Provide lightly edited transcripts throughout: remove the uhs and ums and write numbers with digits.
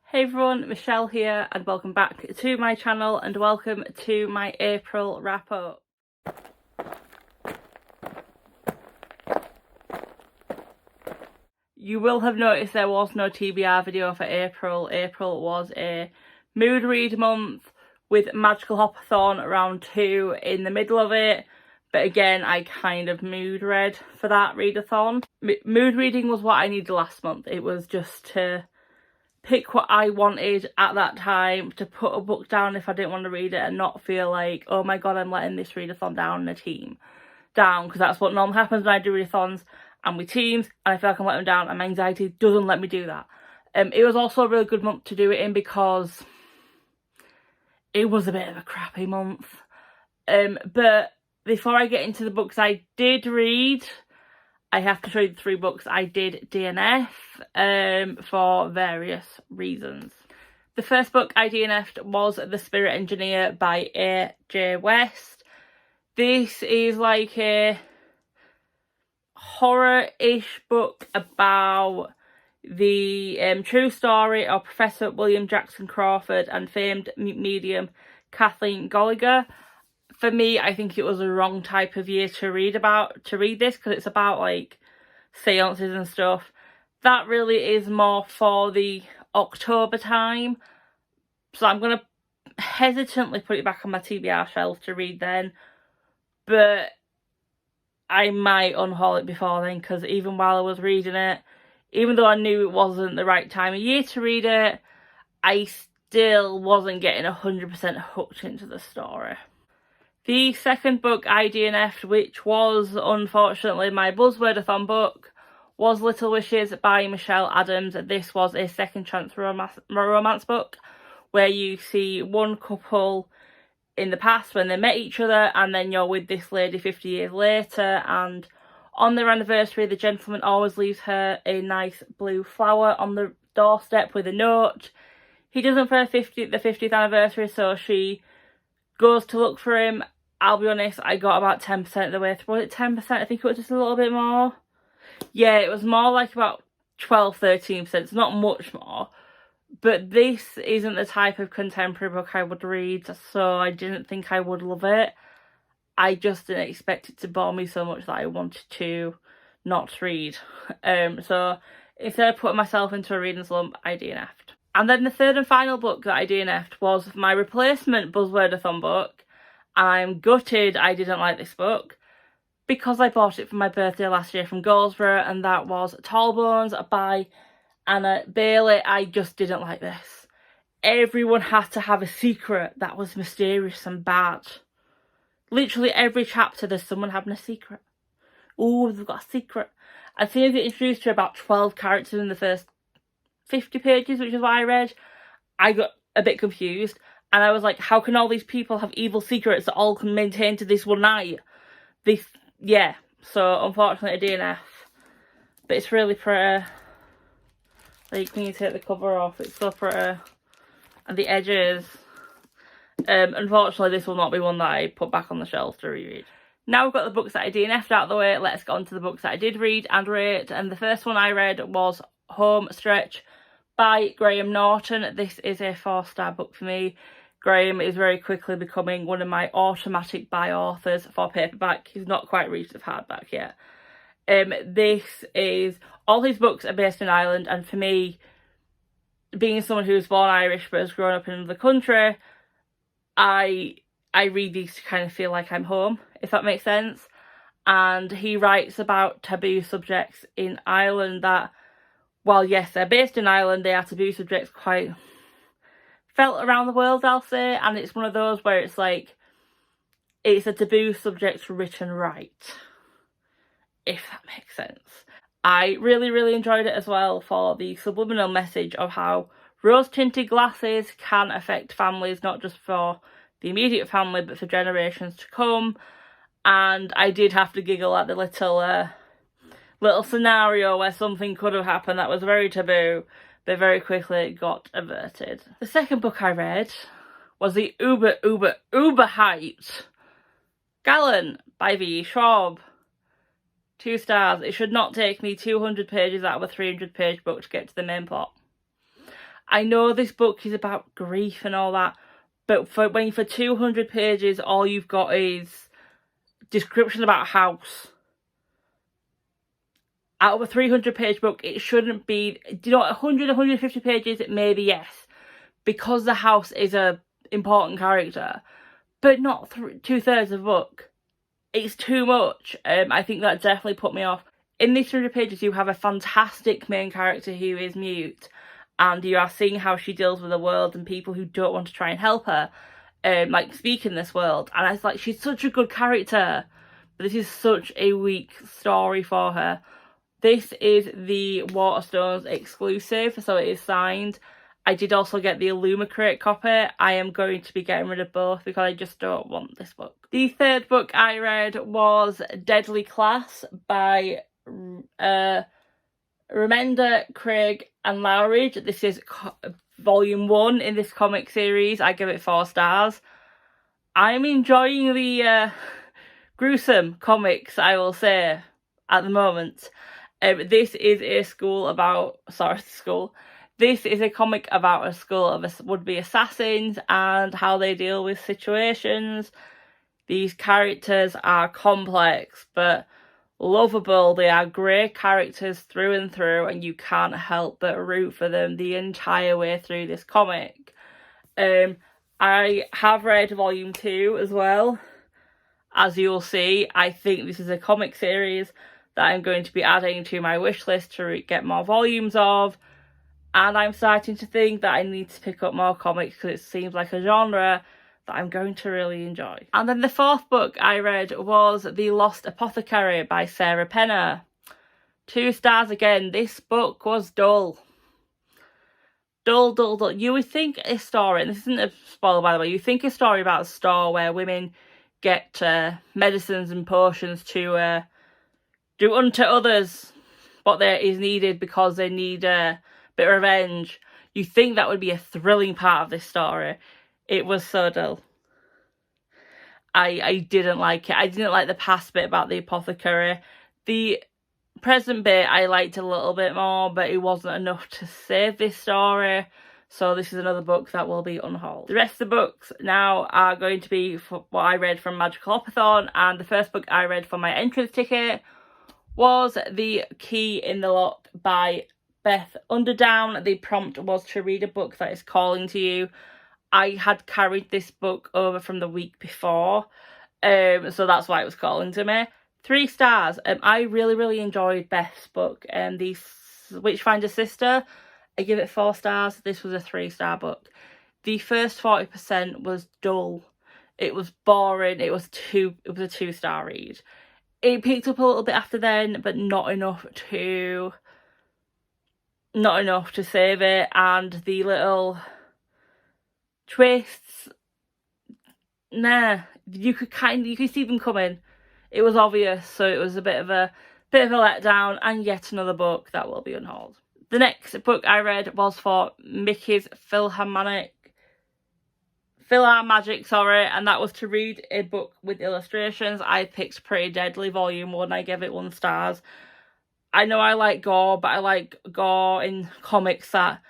Hey everyone, Michelle here and welcome back to my channel and welcome to my April wrap up. You will have noticed there was no TBR video for April. April was a mood read month with Magical Hopathon round 2 in the middle of it. But again, I kind of mood read for that readathon. Mood reading was what I needed last month. It was just to pick what I wanted at that time, to put a book down if I didn't want to read it and not feel like, oh my god, I'm letting this readathon down and a team down, because that's what normally happens when I do readathons and with teams, and I feel like I'm letting them down and my anxiety doesn't let me do that. It was also a really good month to do it in because it was a bit of a crappy month. But before I get into the books I did read, I have to show you the 3 books I did DNF for various reasons. The first book I DNF'd was The Spirit Engineer by A.J. West. This is like a horror-ish book about the true story of Professor William Jackson Crawford and famed medium Kathleen Gallagher. For me, I think it was the wrong type of year to read this, because it's about like seances and stuff. That really is more for the October time, so I'm going to hesitantly put it back on my TBR shelf to read then, but I might unhaul it before then, because even while I was reading it, even though I knew it wasn't the right time of year to read it, I still wasn't getting 100% hooked into the story. The second book I DNF'd, which was unfortunately my Buzzwordathon book, was Little Wishes by Michelle Adams. This was a second chance romance book where you see one couple in the past when they met each other, and then you're with this lady 50 years later, and on their anniversary the gentleman always leaves her a nice blue flower on the doorstep with a note. He doesn't for the 50th anniversary, so she goes to look for him. I'll be honest, I got about 10% of the way through. Was it 10%? I think it was just a little bit more. Yeah, it was more like about 12-13%. It's not much more. But this isn't the type of contemporary book I would read, so I didn't think I would love it. I just didn't expect it to bore me so much that I wanted to not read. So instead of putting myself into a reading slump, I DNF'd. And then the third and final book that I DNF'd was my replacement Buzzwordathon book. I'm gutted I didn't like this book, because I bought it for my birthday last year from Goldsborough, and that was Tall Bones by Anna Bailey. I just didn't like this. Everyone had to have a secret that was mysterious and bad. Literally every chapter there's someone having a secret. Oh, they've got a secret. As soon as it introduced to about 12 characters in the first 50 pages, which is what I read, I got a bit confused. And I was like, how can all these people have evil secrets that all can maintain to this one night? Yeah. So, unfortunately, a DNF. But it's really pretty. Like, when you take the cover off, it's so pretty. And the edges. Unfortunately, this will not be one that I put back on the shelf to reread. Now we've got the books that I DNF'd out of the way, let's get on to the books that I did read and rate. And the first one I read was Home Stretch by Graham Norton. This is a 4-star book for me. Graham is very quickly becoming one of my automatic buy authors for paperback. He's not quite reached the hardback yet. All his books are based in Ireland, and for me, being someone who was born Irish but has grown up in another country, I read these to kind of feel like I'm home, if that makes sense. And he writes about taboo subjects in Ireland that, while yes, they're based in Ireland, they are taboo subjects quite felt around the world, I'll say. And it's one of those where it's like, it's a taboo subject written right, if that makes sense. I really, really enjoyed it as well for the subliminal message of how rose-tinted glasses can affect families, not just for the immediate family, but for generations to come. And I did have to giggle at the little scenario where something could have happened that was very taboo, but very quickly got averted. The second book I read was the uber hyped Gallant by V. Schwab. 2 stars. It should not take me 200 pages out of a 300-page book to get to the main plot. I know this book is about grief and all that, but for 200 pages, all you've got is descriptions about a house. Out of a 300-page book, it shouldn't be, 100, 150 pages, maybe yes, because the house is a important character, but not 2/3 of the book. It's too much. I think that definitely put me off. In these 300 pages, you have a fantastic main character who is mute, and you are seeing how she deals with the world and people who don't want to try and help her, like, speak in this world. And I was like, she's such a good character, but this is such a weak story for her. This is the Waterstones exclusive, so it is signed. I did also get the Illumicrate copy. I am going to be getting rid of both because I just don't want this book. The third book I read was Deadly Class by Remender, Craig and Lowry. This is volume 1 in this comic series. I give it 4 stars. I'm enjoying the gruesome comics, I will say, at the moment. This is a This is a comic about a school of would-be assassins and how they deal with situations. These characters are complex but lovable. They are great characters through and through, and you can't help but root for them the entire way through this comic. I have read volume 2 as well. As you'll see, I think this is a comic series that I'm going to be adding to my wish list to get more volumes of. And I'm starting to think that I need to pick up more comics because it seems like a genre that I'm going to really enjoy. And then the fourth book I read was The Lost Apothecary by Sarah Penner. 2 stars again. This book was dull. Dull. You would think a story, and this isn't a spoiler by the way, you think a story about a store where women get medicines and potions to do unto others what there is needed because they need a bit of revenge. You think that would be a thrilling part of this story. It was so dull. I didn't like it. I didn't like the past bit about the apothecary. The present bit I liked a little bit more, but it wasn't enough to save this story. So this is another book that will be on hold. The rest of the books now are going to be for what I read from Magical Opathon, and the first book I read for my entrance ticket was The Key in the Lock by Beth Underdown. The prompt was to read a book that is calling to you. I had carried this book over from the week before, so that's why it was calling to me. 3 stars. I really enjoyed Beth's book, The Witchfinder's Sister. I give it 4 stars. This was a 3-star book. The first 40% was dull. It was boring. It was a 2-star read. It picked up a little bit after then, but not enough to save it. And the little twists, you could see them coming. It was obvious, so it was a bit of a letdown, and yet another book that will be on hold. The next book I read was for Mickey's Philharmonic, and that was to read a book with illustrations. I picked Pretty Deadly Volume 1. I gave it 1 star. I know I like gore, but I like gore in comics that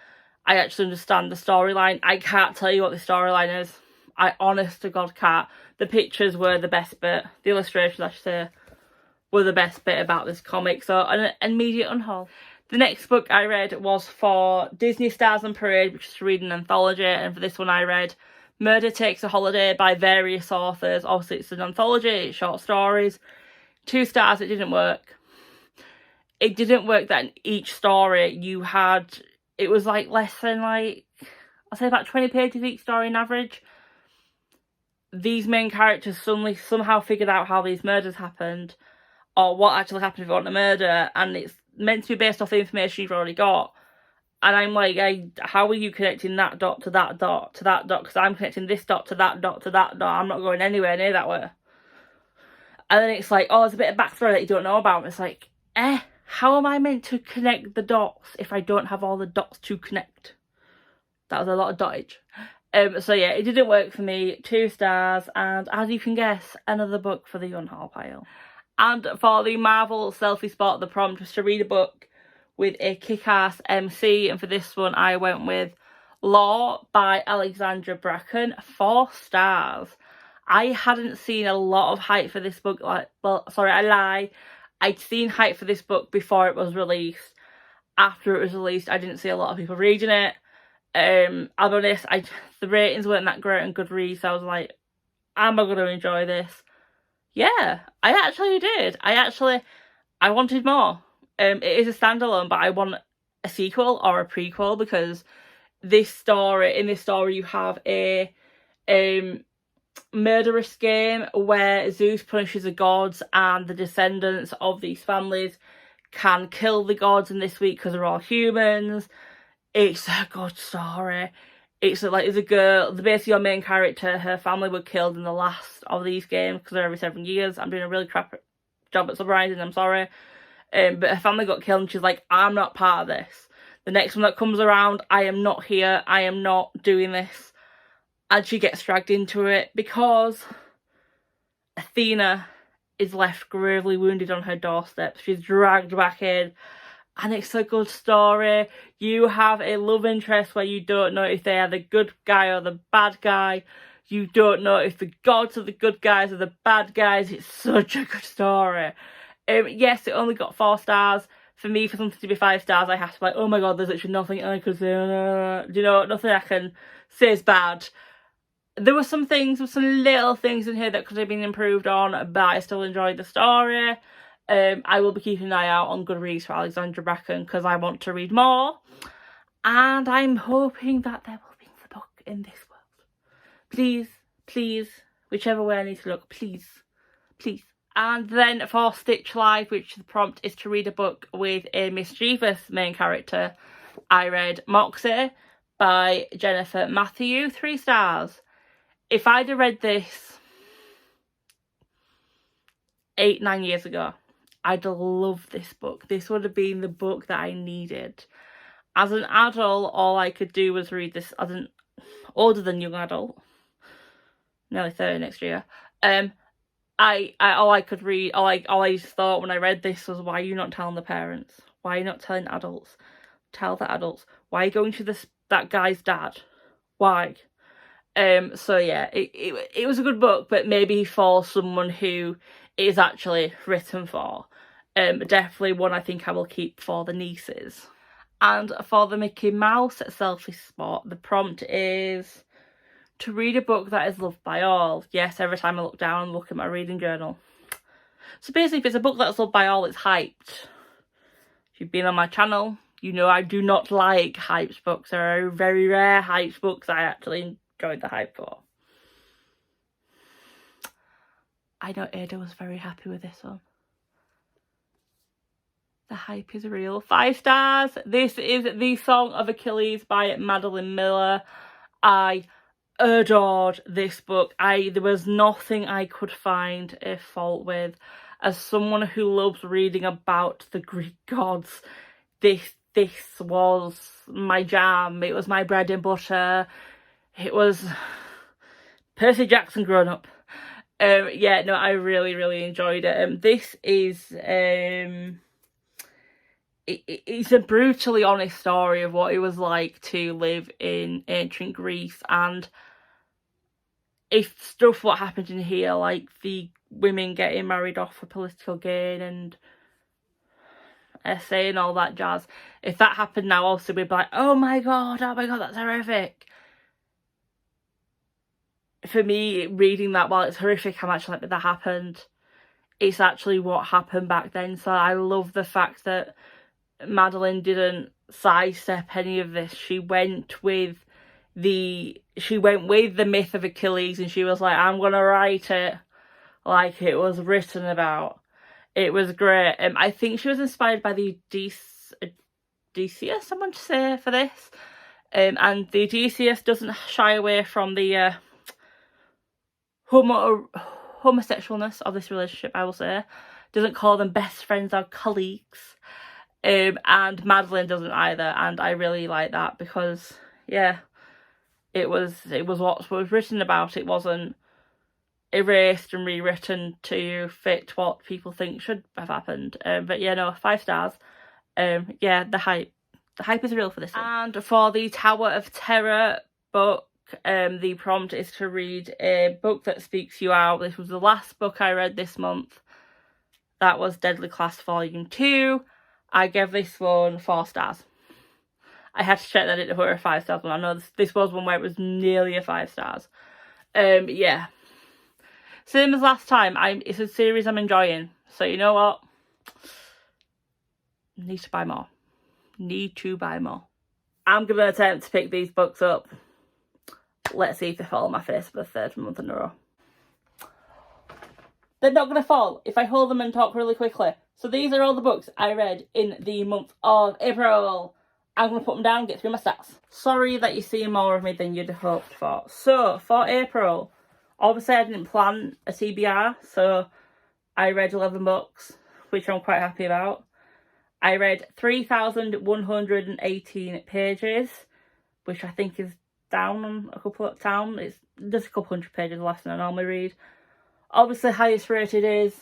I actually understand the storyline. I can't tell you what the storyline is. I honest to God can't. The pictures were the best bit. The illustrations, I should say, were the best bit about this comic. So an immediate on hold. The next book I read was for Disney Stars on Parade, which is to read an anthology. And for this one I read Murder Takes a Holiday by various authors. Obviously it's an anthology, it's short stories. 2 stars, it didn't work. It didn't work that in each story it was like less than I'd say about 20 pages each story on average. These main characters somehow figured out how these murders happened, or what actually happened if you want a murder, and it's meant to be based off the information you've already got. And I'm like, how are you connecting that dot to that dot to that dot? Because I'm connecting this dot to that dot to that dot. I'm not going anywhere near that way. And then it's like, oh, there's a bit of backstory that you don't know about. And it's like, how am I meant to connect the dots if I don't have all the dots to connect? That was a lot of dottage. So yeah, it didn't work for me. 2 stars, and as you can guess, another book for the unhaul pile. And for the Marvel Selfie Spot, the prompt was to read a book with a kick-ass MC, and for this one I went with Law by Alexandra Bracken, 4 stars. I hadn't seen a lot of hype for this book. I lie. I'd seen hype for this book before it was released. After it was released, I didn't see a lot of people reading it. I'll be honest, the ratings weren't that great on Goodreads, so I was like, am I going to enjoy this? Yeah, I actually did. I wanted more. It is a standalone, but I want a sequel or a prequel, because in this story you have a murderous game where Zeus punishes the gods, and the descendants of these families can kill the gods in this week because they're all humans. It's a good story. It's like, there's a girl, basically your main character, her family were killed in the last of these games because they're every 7 years. I'm doing a really crap job at summarising, I'm sorry. But her family got killed, and she's like, I'm not part of this. The next one that comes around, I am not here. I am not doing this. And she gets dragged into it because Athena is left gravely wounded on her doorstep. She's dragged back in, and it's a good story. You have a love interest where you don't know if they are the good guy or the bad guy. You don't know if the gods are the good guys or the bad guys. It's such a good story. Yes, it only got 4 stars. For me, for something to be 5 stars, I have to be like, oh my god, there's literally nothing I could say. Nothing I can say is bad. There were some little things in here that could have been improved on, but I still enjoyed the story. I will be keeping an eye out on Goodreads for Alexandra Bracken because I want to read more. And I'm hoping that there will be the book in this world. Please, please, whichever way I need to look, please, please. And then for Stitch Live, which the prompt is to read a book with a mischievous main character, I read Moxie by Jennifer Matthew, 3 stars. If I'd have read this 8-9 years ago, I'd love this book. This would have been the book that I needed. As an adult, all I could do was read this. As an older than young adult, nearly 30 next year, all I just thought when I read this was, why are you not telling the parents? Why are you not telling adults? Tell the adults. Why are you going to that guy's dad? Why? So yeah, it was a good book, but maybe for someone who it is actually written for. Definitely one I think I will keep for the nieces. And for the Mickey Mouse Selfie Spot, the prompt is to read a book that is loved by all. Yes, every time I look down and look at my reading journal. So basically, if it's a book that's loved by all, it's hyped. If you've been on my channel, you know I do not like hyped books. There are very rare hyped books I actually enjoyed the hype for. I know Ada was very happy with this one. The hype is real. 5 stars. This is The Song of Achilles by Madeline Miller. I adored this book. There was nothing I could find a fault with. As someone who loves reading about the Greek gods, this was my jam. It was my bread and butter. It was Percy Jackson grown up. Yeah, no, I really, really enjoyed it. This is it's a brutally honest story of what it was like to live in ancient Greece, and if stuff what happened in here, like the women getting married off for political gain and essay and all that jazz, if that happened now, also we'd be like, oh my god, that's horrific. For me, reading that, while it's horrific, I'm actually like, that happened. It's actually what happened back then. So I love the fact that Madeline didn't sidestep any of this. She went with the myth of Achilles, and she was like, I'm gonna write it like it was written about. It was great. I think she was inspired by the Odysseus, I want to say, for this. And the Odysseus doesn't shy away from the homosexualness of this relationship, I will say. Doesn't call them best friends or colleagues. And Madeline doesn't either, and I really like that because, yeah, it was what was written about. It wasn't erased and rewritten to fit what people think should have happened. But yeah, no, 5 stars. Yeah, the hype. The hype is real for this one. And for the Tower of Terror book, the prompt is to read a book that speaks you out. This was the last book I read this month. That was Deadly Class Volume 2. I gave this one 4 stars. I had to check that it were a 5 stars one. I know this was one where it was nearly a 5 stars. Yeah. Same as last time. It's a series I'm enjoying. So you know what? Need to buy more. Need to buy more. I'm going to attempt to pick these books up. Let's see if they fall on my face for the 3rd month in a row. They're not going to fall if I hold them and talk really quickly. So these are all the books I read in the month of April. I'm going to put them down and get through my stats. Sorry that you're seeing more of me than you'd hoped for. So, for April, obviously I didn't plan a TBR, so I read 11 books, which I'm quite happy about. I read 3,118 pages, which I think is down a couple of times. It's just a couple hundred pages less than I normally read. Obviously, highest rated is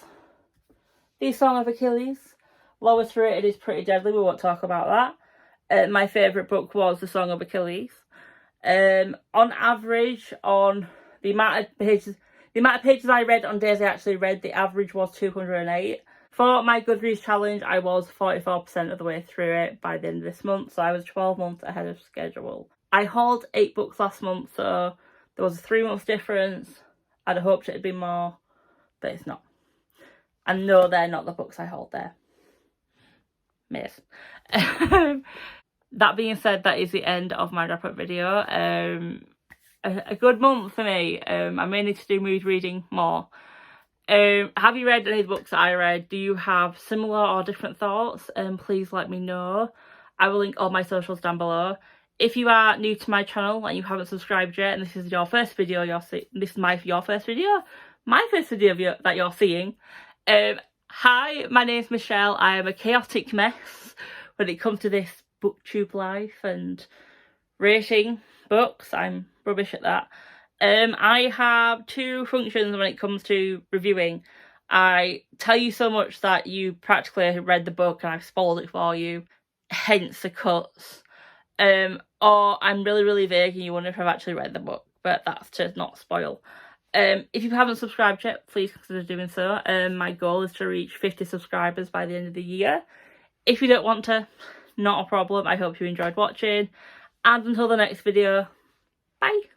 The Song of Achilles. Lowest rated is Pretty Deadly. We won't talk about that. My favourite book was The Song of Achilles. On average, on the amount of pages I read on days I actually read, the average was 208. For my Goodreads challenge, I was 44% of the way through it by the end of this month, so I was 12 months ahead of schedule. I hauled 8 books last month, so there was a 3-month difference. I'd hoped it'd be more, but it's not. And no, they're not the books I hauled there. Miss. That being said, that is the end of my wrap-up video. A good month for me. I may need to do mood reading more. Have you read any of the books that I read? Do you have similar or different thoughts? Please let me know. I will link all my socials down below. If you are new to my channel and you haven't subscribed yet, and this is your first video your first video that you're seeing. Hi, my name's Michelle. I am a chaotic mess when it comes to this booktube life and rating books. I'm rubbish at that. I have 2 functions when it comes to reviewing. I tell you so much that you practically read the book and I've spoiled it for you, hence the cuts. Or I'm really, really vague and you wonder if I've actually read the book, but that's to not spoil. If you haven't subscribed yet, please consider doing so. My goal is to reach 50 subscribers by the end of the year. If you don't want to, not a problem. I hope you enjoyed watching. And until the next video, bye.